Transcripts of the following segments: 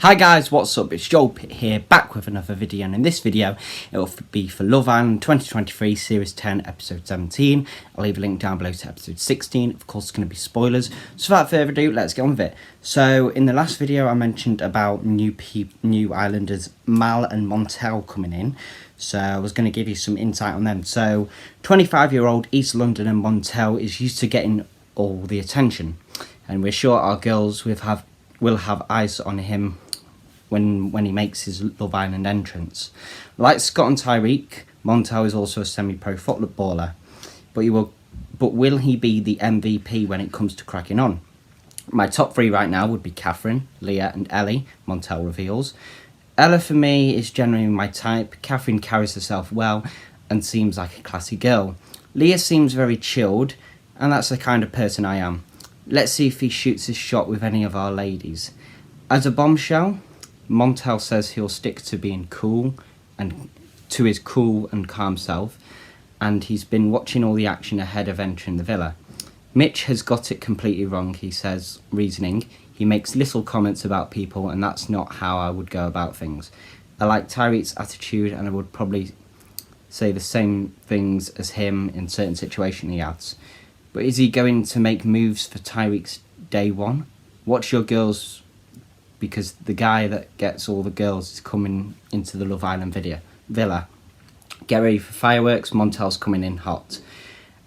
Hi guys, what's up? It's Joel Pitt here, back with another video, and in this video it will be for Love Island 2023 Series 10 Episode 17. I'll leave a link down below to Episode 16. Of course, it's going to be spoilers. So without further ado, let's get on with it. So in the last video I mentioned about new Islanders Mal and Montel coming in. So I was going to give you some insight on them. So 25-year-old East London and Montel is used to getting all the attention, and we're sure our girls will have eyes on him when he makes his Love Island entrance. Like Scott and Tyrique, Montel is also a semi-pro footballer, but will he be the MVP when it comes to cracking on? My top three right now would be Catherine, Leah and Ellie, Montel reveals. Ella for me is generally my type. Catherine carries herself well and seems like a classy girl. Leah seems very chilled, and that's the kind of person I am. Let's see if he shoots his shot with any of our ladies. As a bombshell, Montel says he'll stick to being cool and to his cool and calm self, and he's been watching all the action ahead of entering the villa. Mitch has got it completely wrong, he says, reasoning. He makes little comments about people, and that's not how I would go about things. I like Tyrique's attitude, and I would probably say the same things as him in certain situations, he adds. But is he going to make moves for Tyrique's day one? What's your girls? Because the guy that gets all the girls is coming into the Love Island villa. Get ready for fireworks, Montel's coming in hot.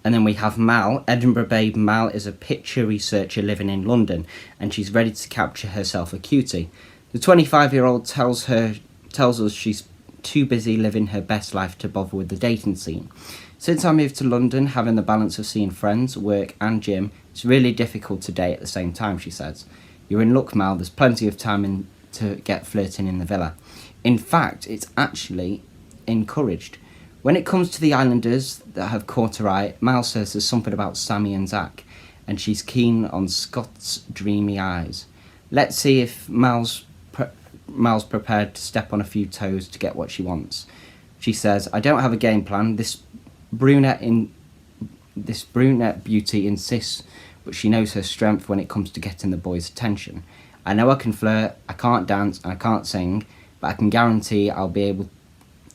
And then we have Mal, Edinburgh babe. Mal is a picture researcher living in London, and she's ready to capture herself a cutie. The 25-year-old tells us she's too busy living her best life to bother with the dating scene. Since I moved to London, having the balance of seeing friends, work and gym, it's really difficult to date at the same time, she says. You're in luck, Mal. There's plenty of time to get flirting in the villa. In fact, it's actually encouraged. When it comes to the Islanders that have caught her eye, Mal says there's something about Sammy and Zach, and she's keen on Scott's dreamy eyes. Let's see if Mal's prepared to step on a few toes to get what she wants. She says, I don't have a game plan. This brunette beauty insists, but she knows her strength when it comes to getting the boys' attention. I know I can flirt, I can't dance, and I can't sing, but I can guarantee I'll be able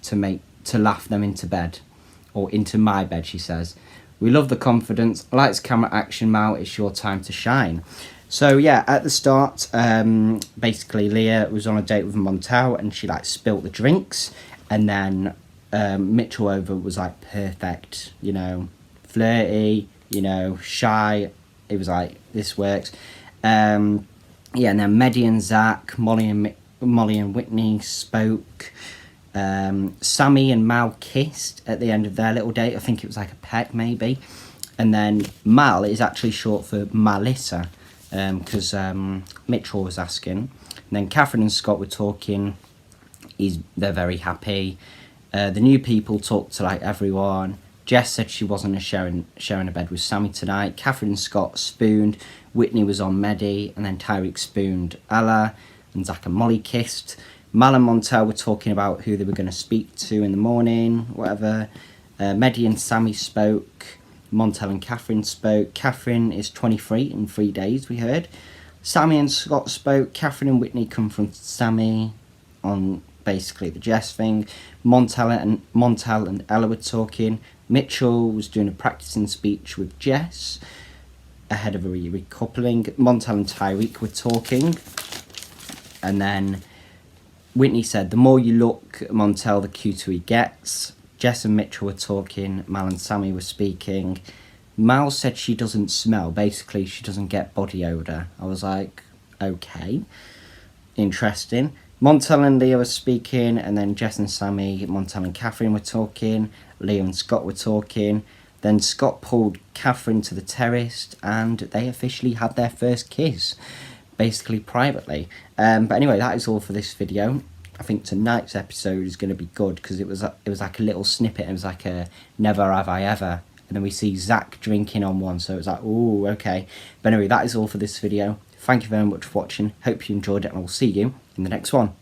to laugh them into bed, or into my bed, she says. We love the confidence. Lights, camera, action, Mal, it's your time to shine. So yeah, at the start, basically Leah was on a date with Montel, and she spilt the drinks, and then Mitchell over was perfect, flirty, shy. It was this works. And then Mehdi and Zach, Molly and Whitney spoke. Sammy and Mal kissed at the end of their little date. I think it was a peck maybe. And then Mal is actually short for Melissa, because Mitchell was asking. And then Catherine and Scott were talking. They're very happy. The new people talked to everyone. Jess said she wasn't sharing a bed with Sammy tonight. Catherine and Scott spooned. Whitney was on Mehdi, and then Tyrique spooned Ella, and Zach and Molly kissed. Mal and Montel were talking about who they were going to speak to in the morning, whatever. Mehdi and Sammy spoke. Montel and Catherine spoke. Catherine is 23 in 3 days, we heard. Sammy and Scott spoke. Catherine and Whitney come from Sammy on basically the Jess thing. Montel and Ella were talking. Mitchell was doing a practicing speech with Jess ahead of a recoupling. Montel and Tyrique were talking. And then Whitney said, the more you look at Montel, the cuter he gets. Jess and Mitchell were talking. Mal and Sammy were speaking. Mal said she doesn't smell. Basically, she doesn't get body odour. I was like, okay, interesting. Montel and Leah were speaking, and then Jess and Sammy, Montel and Catherine were talking. Leah and Scott were talking. Then Scott pulled Catherine to the terrace, and they officially had their first kiss, basically privately. But anyway, that is all for this video. I think tonight's episode is going to be good, because it was like a little snippet. It was like a never have I ever. And then we see Zach drinking on one, so it was like, ooh, okay. But anyway, that is all for this video. Thank you very much for watching. Hope you enjoyed it, and I will see you in the next one.